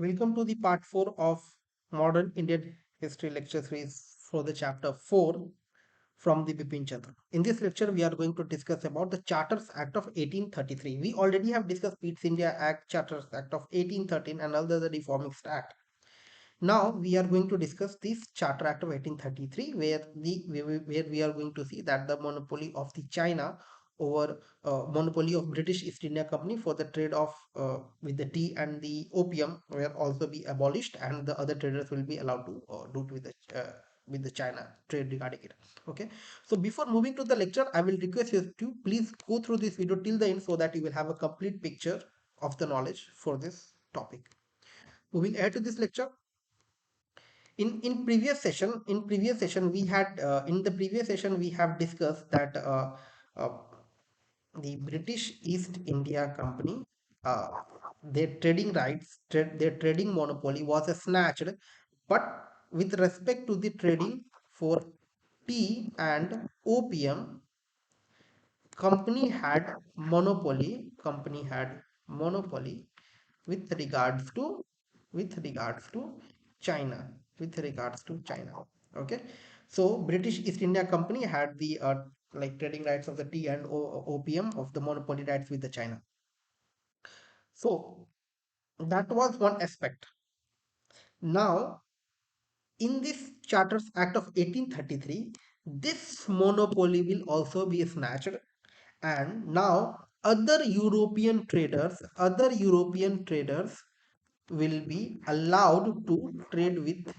Welcome to the part 4 of Modern Indian History lecture series for the chapter 4 from the Bipin chandra. In this lecture, we are going to discuss about the Charters Act of 1833. We already have discussed East India Act, Charters Act of 1813 and other the Reformist Act. Now we are going to discuss this Charter Act of 1833, where we are going to see that the monopoly of the China over monopoly of British East India Company for the trade of with the tea and the opium will also be abolished, and the other traders will be allowed to do it with the China trade regarding it. Okay, so before moving to the lecture, I will request you to please go through this video till the end so that you will have a complete picture of the knowledge for this topic. Moving ahead to this lecture, in previous session we had in the previous session we have discussed that uh, the British East India Company, uh, their trading rights, their trading monopoly was snatched, but with respect to the trading for tea and opium, company had monopoly with regards to China, okay. So British East India Company had the like trading rights of the tea and opium of the monopoly rights with the China. So that was one aspect. Now in this Charters Act of 1833, this monopoly will also be snatched, and now other European traders will be allowed to trade with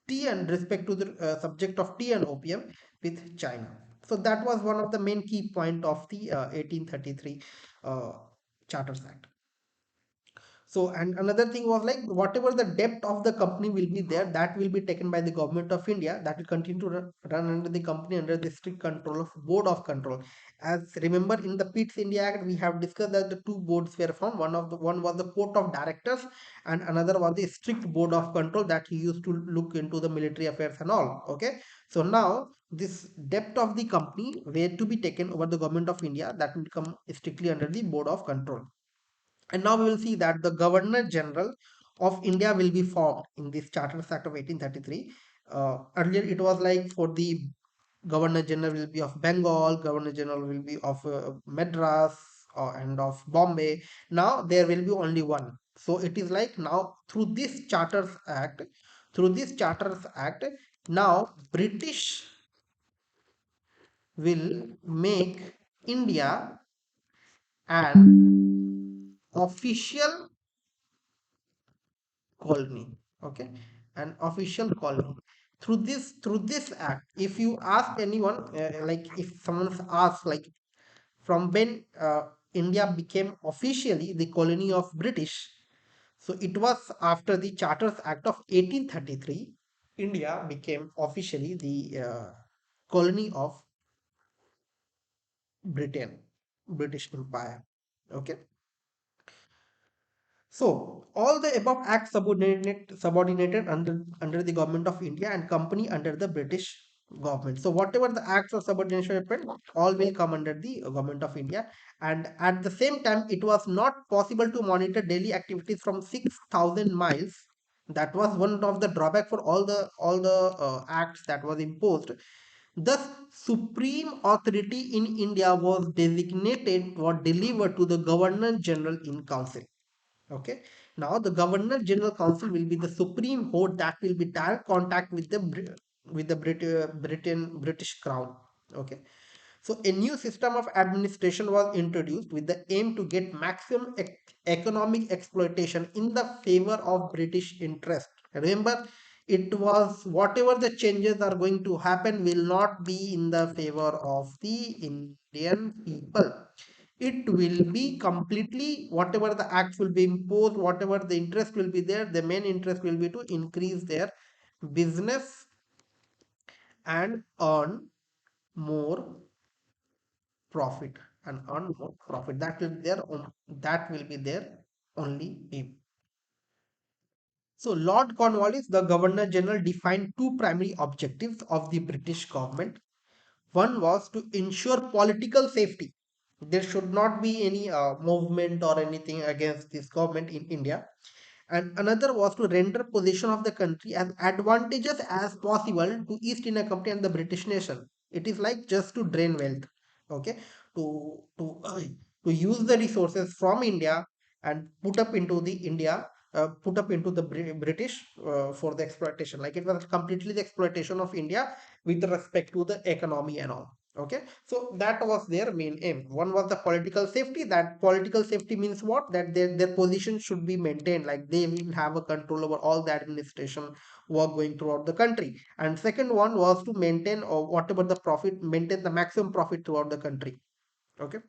tea and respect to the subject of tea and opium with China. So that was one of the main key point of the 1833 uh, Charters Act. So, and another thing was like whatever the debt of the company will be there, that will be taken by the government of India. That will continue to run under the company under the strict control of Board of Control. As remember in the Pitt's India Act, we have discussed that the two boards were formed. One was the Court of Directors, and another was the strict Board of Control that he used to look into the military affairs and all. Okay, so now this debt of the company were to be taken over the government of India, that will come strictly under the Board of Control. And now we will see that the Governor General of India will be formed in this Charters Act of 1833. Earlier, it was like for the Governor General will be of Bengal, Governor General will be of Madras and of Bombay. Now there will be only one. So it is like now through this Charters Act, now British will make India an official colony. Okay, an official colony. Through this act, if you ask anyone, like if someone asks like from when India became officially the colony of British, so it was after the Charters Act of 1833. India became officially the colony of British Empire. Okay. So all the above acts subordinated under the government of India and company under the British government. So whatever the acts of subordination happened, all will come under the government of India. And at the same time, it was not possible to monitor daily activities from 6,000 miles. That was one of the drawback for all the acts that was imposed. Thus, supreme authority in India was designated or delivered to the Governor General in Council. Okay. Now the Governor General Council will be the supreme board that will be direct contact with the British Crown. Okay. So a new system of administration was introduced with the aim to get maximum economic exploitation in the favor of British interest. Remember, it was whatever the changes are going to happen will not be in the favor of the Indian people. It will be completely whatever the acts will be imposed, whatever the interest will be there, the main interest will be to increase their business and earn more profit that will be their only aim. So Lord Cornwallis, the Governor General, defined two primary objectives of the British government. One was to ensure political safety. There should not be any movement or anything against this government in India. and another was to render possession of the country as advantageous as possible to East India Company and the British nation. It is like just to drain wealth, okay, to use the resources from India and put up into the British for the exploitation. Like it was completely the exploitation of India with respect to the economy and all. Okay, so that was their main aim. One was the political safety. That political safety means what? That their position should be maintained, like they will have a control over all the administration work going throughout the country. And second one was to maintain or whatever the profit, maintain the maximum profit throughout the country. Okay,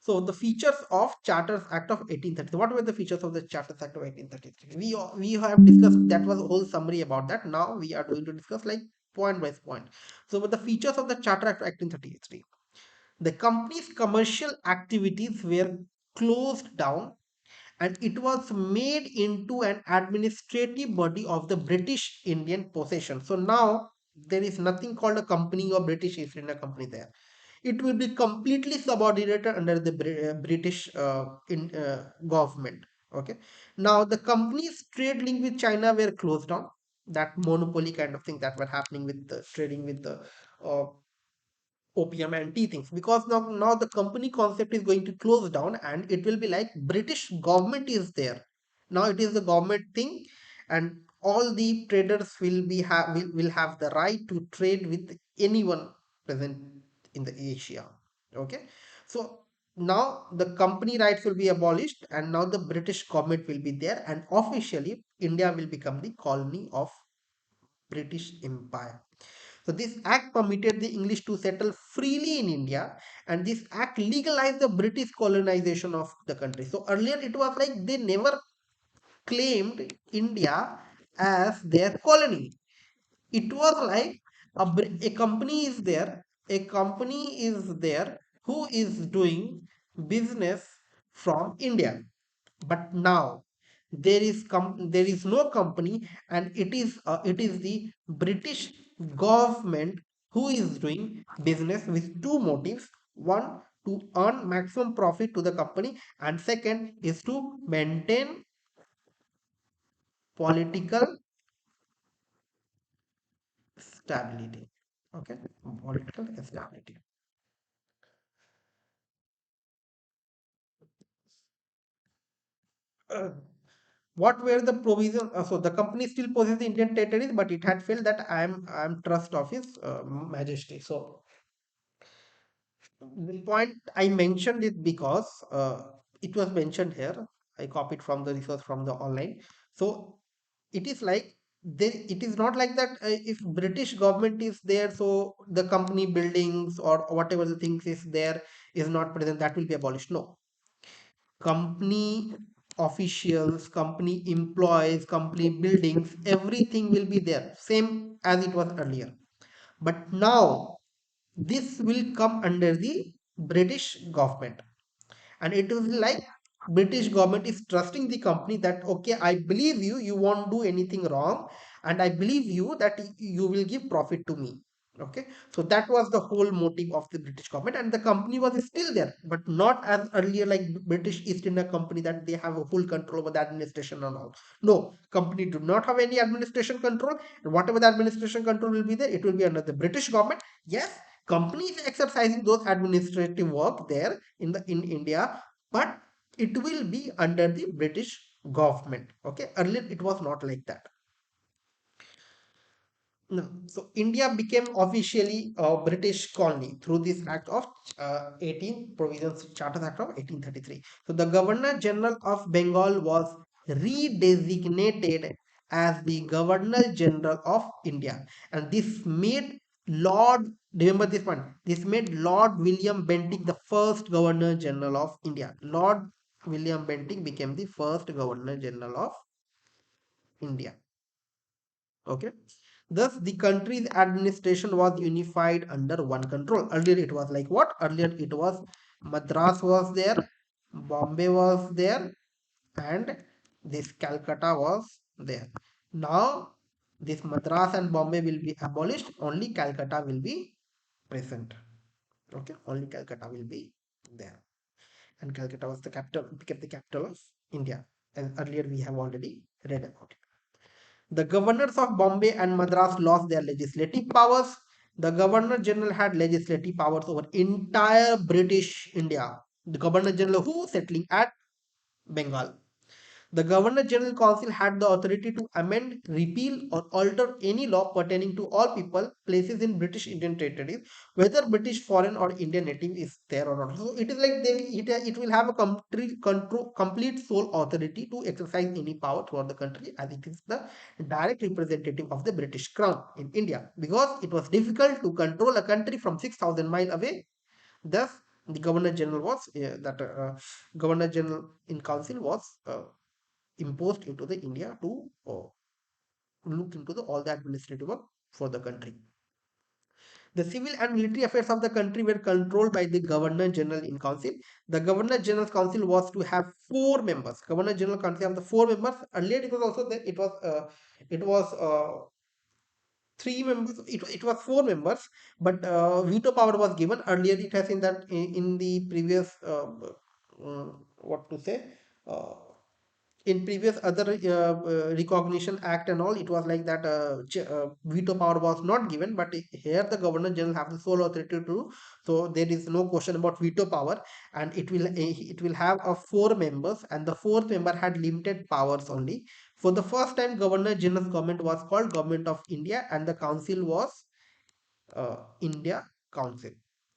so the features of Charters Act of 1833. What were the features of the Charters Act of 1833? We have discussed, that was a whole summary about that. Now we are going to discuss like point by point. So what the features of the Charter Act of 1833? The company's commercial activities were closed down and it was made into an administrative body of the British Indian possession. So now there is nothing called a company or British East India Company there. It will be completely subordinated under the British government. Okay. Now the company's trade link with China were closed down. That monopoly kind of thing that were happening with the trading with the uh, opium and tea things, because now the company concept is going to close down and it will be like British government is there. Now it is the government thing, and all the traders will have the right to trade with anyone present in the Asia. Okay, so now the company rights will be abolished and now the British government will be there, and officially India will become the colony of British Empire. So this act permitted the English to settle freely in India, and this act legalized the British colonization of the country. So earlier it was like they never claimed India as their colony. It was like a company is there, who is doing business from India. But now there is no company, and it is the British government who is doing business with two motives. One, to earn maximum profit to the company, and second is to maintain political stability. Okay, political stability. Uh, what were the provisions? So the company still possesses the Indian territories, but it had felt that I am trust of His Majesty. So the point I mentioned it because it was mentioned here. I copied from the resource from the online. So it is like it is not like that. If British government is there, so the company buildings or whatever the things is there is not present. That will be abolished. No, company officials, company employees, company buildings, everything will be there, same as it was earlier. But now this will come under the British government, and it is like British government is trusting the company that okay, I believe you won't do anything wrong, and I believe you that you will give profit to me. Okay, so that was the whole motive of the British government, and the company was still there, but not as earlier like British East India Company that they have a full control over the administration and all. No, company do not have any administration control, and whatever the administration control will be there, it will be under the British government. Yes, company is exercising those administrative work there in India, but it will be under the British government. Okay, earlier it was not like that. No. So India became officially a British colony through this Act of 18 Provisions Charter Act of 1833. So the Governor General of Bengal was redesignated as the Governor General of India, and this made Lord, remember this one, this made Lord William Bentinck the first Governor General of India. Lord William Bentinck became the first Governor General of India. Okay. Thus, the country's administration was unified under one control. Earlier, it was like what? Earlier, it was Madras was there, Bombay was there, and this Calcutta was there. Now, this Madras and Bombay will be abolished. Only Calcutta will be present. Okay, only Calcutta will be there, and Calcutta was the capital, became the capital of India. as earlier we have already read about it. The governors of Bombay and Madras lost their legislative powers. The governor general had legislative powers over entire British India. The governor general who settling at Bengal. The Governor General Council had the authority to amend, repeal, or alter any law pertaining to all people, places in British Indian territories, whether British, foreign, or Indian native is there or not. So it is like it will have a complete sole authority to exercise any power throughout the country, as it is the direct representative of the British Crown in India. Because it was difficult to control a country from 6,000 miles away, thus the Governor General was Governor General in Council was imposed into the India to look into all the administrative work for the country. The civil and military affairs of the country were controlled by the Governor General in Council. The Governor General's Council was to have four members. Governor General Council have the four members. Earlier it was also that it was 3 members. It was 4 members, but veto power was given. Earlier it has in that in the previous what to say. Uh, in previous other recognition act and all, it was like that veto power was not given, but here the governor general have the sole authority to do. So there is no question about veto power, and it will have a 4 members, and the fourth member had limited powers only. For the first time, governor general's government was called Government of India, and the council was India Council.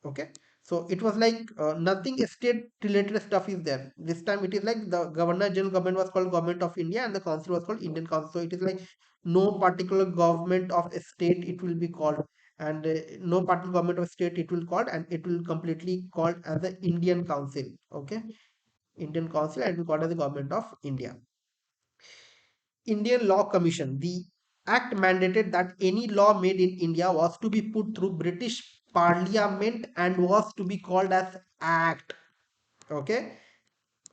Okay, so it was like nothing state related stuff is there. This time it is like the Governor General government was called Government of India and the council was called Indian Council. So it is like no particular government of a state it will be called, and no particular government of state it will called, and it will completely called as the Indian Council. Okay, Indian Council, and it will called as the Government of India. Indian Law Commission. The act mandated that any law made in India was to be put through British Parliament and was to be called as Act. Okay.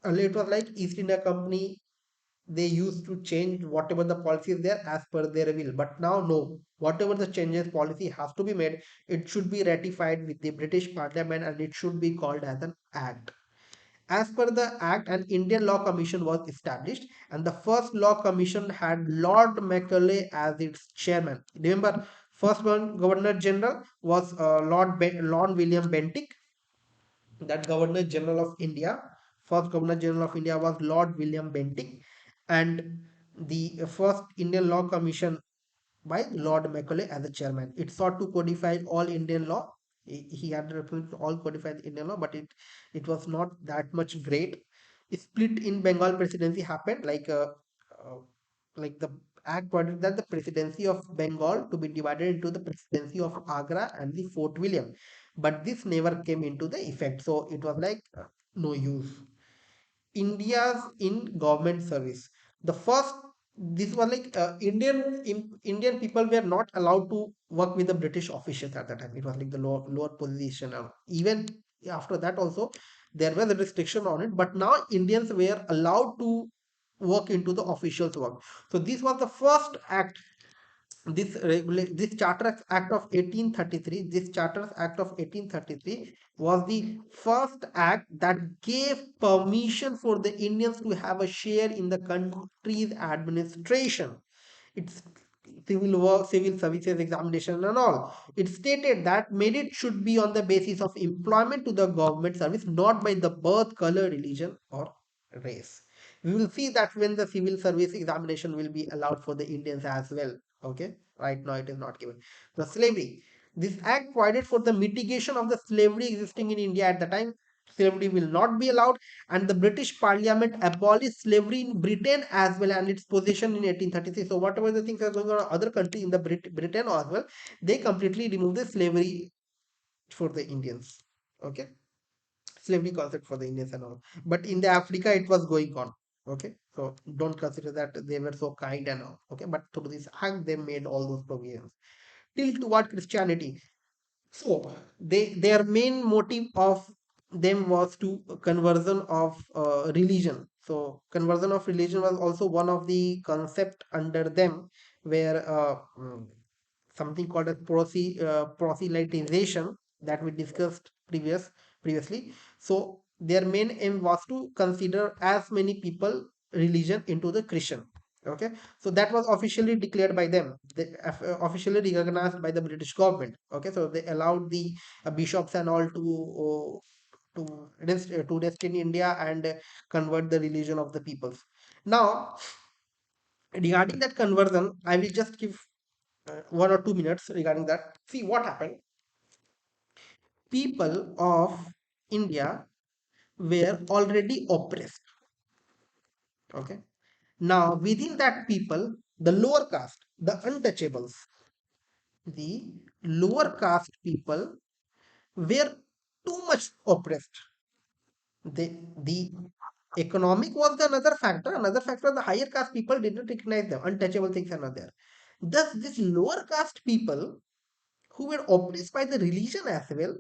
Earlier it was like East India Company. They used to change whatever the policy is there as per their will. But now, no. Whatever the changes policy has to be made, it should be ratified with the British Parliament and it should be called as an Act. As per the Act, an Indian Law Commission was established, and the first Law Commission had Lord Macaulay as its chairman. Remember, first one Governor General was Lord William Bentinck, that Governor General of India. First Governor General of India was Lord William Bentinck, and the first Indian Law Commission by Lord Macaulay as the chairman. It sought to codify all Indian law. He had to represent all codified Indian law, but it was not that much great. A split in Bengal presidency happened, uh, like the act provided that the presidency of Bengal to be divided into the presidency of Agra and the Fort William, but this never came into the effect. So it was like no use. India's in government service. The first, this was like Indian people were not allowed to work with the British officials at that time. It was like the lower position. Even after that also, there was a restriction on it. But now Indians were allowed to work into the officials' work. So this was the first act, this Charter Act of 1833. This Charter Act of 1833 was the first act that gave permission for the Indians to have a share in the country's administration. It's civil work, civil services examination and all. It stated that merit should be on the basis of employment to the government service, not by the birth, color, religion, or race. We will see that when the civil service examination will be allowed for the Indians as well. Okay, right now it is not given. The slavery. This act provided for the mitigation of the slavery existing in India at the time. Slavery will not be allowed, and the British Parliament abolished slavery in Britain as well and its possession in 1833. So whatever the things are going on in other countries in the Britain as well, they completely removed the slavery for the Indians. Okay, slavery concept for the Indians and all. But in the Africa, it was going on. Okay, so don't consider that they were so kind and all. Okay, but through this act, they made all those provisions. Till toward Christianity. So their main motive of them was to conversion of religion. So conversion of religion was also one of the concept under them, where something called as proselytization that we discussed previously. So their main aim was to consider as many people religion into the Christian. Okay, so that was officially declared by them, officially recognized by the British government. Okay, so they allowed the bishops and all to rest in India and convert the religion of the peoples. Now, regarding that conversion, I will just give 1 or 2 minutes regarding that. See what happened. People of India were already oppressed. Okay. Now, within that people, the lower caste, the untouchables, the lower caste people were too much oppressed. The economic was the another factor. Another factor, the higher caste people did not recognize them. Untouchable things are not there. Thus, these lower caste people who were oppressed by the religion as well,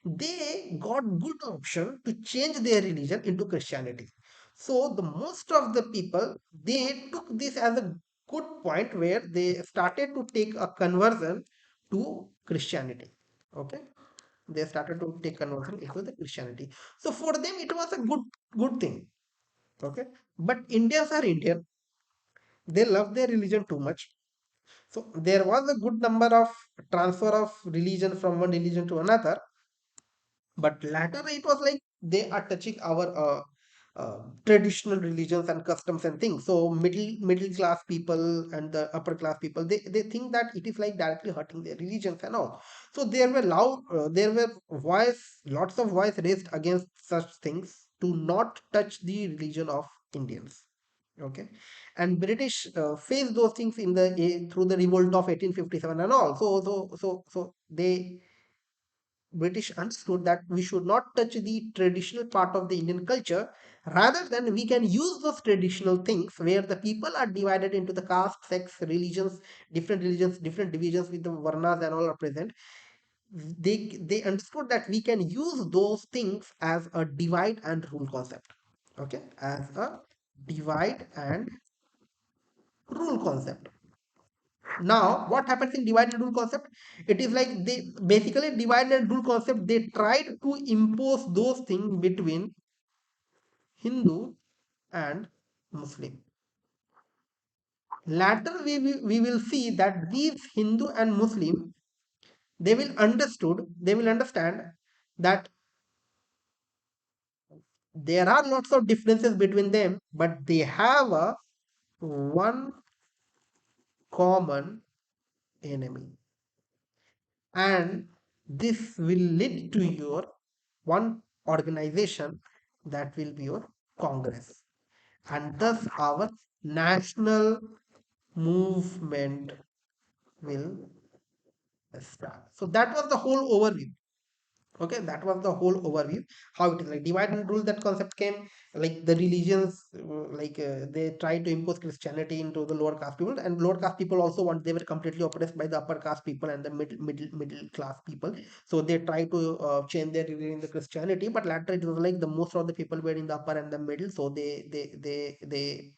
they got good option to change their religion into Christianity. So the most of the people, they took this as a good point where they started to take a conversion to Christianity. Okay, they started to take conversion into the Christianity. So for them it was a good thing. Okay, but Indians are Indian. They love their religion too much. So there was a good number of transfer of religion from one religion to another, but later it was like they are touching our traditional religions and customs and things. So middle class people and the upper class people, they think that it is like directly hurting their religions and all. So there were lots of voice raised against such things to not touch the religion of Indians. Okay, and British faced those things through the revolt of 1857 and all. So they British understood that we should not touch the traditional part of the Indian culture. Rather than we can use those traditional things where the people are divided into the caste, sects, religions, different divisions with the varnas and all are present. They understood that we can use those things as a divide and rule concept. Okay, as a divide and rule concept. Now, what happens in divide and rule concept? It is like they basically divide and rule concept. They tried to impose those things between Hindu and Muslim. Later, we will see that these Hindu and Muslim, they will understand that there are lots of differences between them, but they have a one common enemy, and this will lead to your one organization, that will be your Congress, and thus our national movement will start. So that was the whole overview. Okay, that was the whole overview, how it is like divide and rule. That concept came like the religions, they tried to impose Christianity into the lower caste people, and lower caste people also want, they were completely oppressed by the upper caste people and the middle class people. So they tried to change their religion in the Christianity, but later it was like the most of the people were in the upper and the middle, so they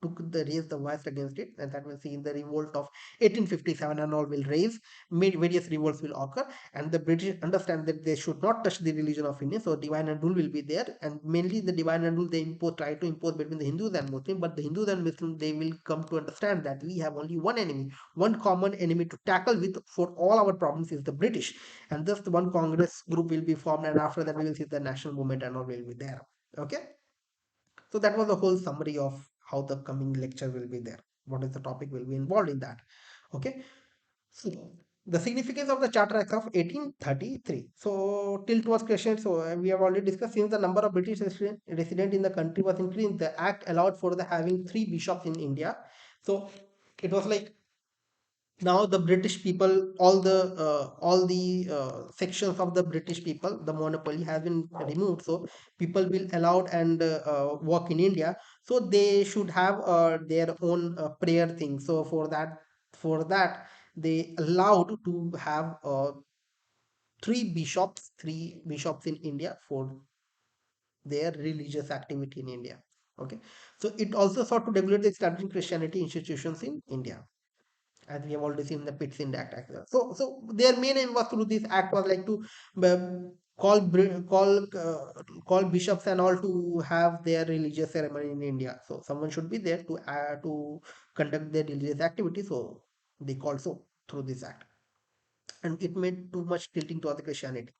took the raised the voice against it, and that will see in the revolt of 1857 and all will raise. Various revolts will occur, and the British understand that they should not touch the religion of India. So divine and rule will be there, and mainly the divine and rule they try to impose between the Hindus and Muslims. But the Hindus and Muslims, they will come to understand that we have only one enemy, one common enemy to tackle with for all our problems is the British, and thus the one Congress group will be formed, and after that we will see the national movement and all will be there. Okay, so that was the whole summary of how the coming lecture will be there. What is the topic will be involved in that. Okay. So the significance of the Charter Act of 1833. So till it was questioned, so we have already discussed, since the number of British resident in the country was increased, the act allowed for the having three bishops in India. So it was like now the British people, all the sections of the British people, the monopoly has been removed, so people will allowed and work in India. So they should have their own prayer thing. So for that they allowed to have three bishops in India for their religious activity in India. Okay, so it also sought to regulate the establishing Christianity institutions in India, as we have already seen the Pits in Act as well. So their main aim was to do this act was like to call bishops and all to have their religious ceremony in India. So someone should be there to conduct their religious activity. So they called so through this act, and it made too much tilting to other Christianity.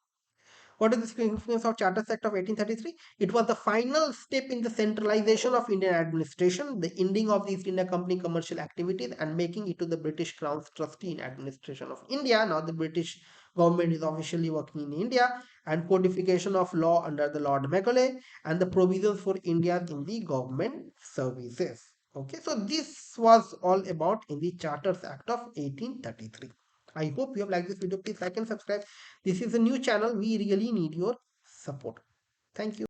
What is the significance of Charters Act of 1833? It was the final step in the centralization of Indian administration, the ending of the East India Company commercial activities, and making it to the British Crown's trustee in administration of India. Now the British government is officially working in India, and codification of law under the Lord Macaulay, and the provisions for India in the government services. Okay, so this was all about in the Charters Act of 1833. I hope you have liked this video. Please like and subscribe. This is a new channel. We really need your support. Thank you.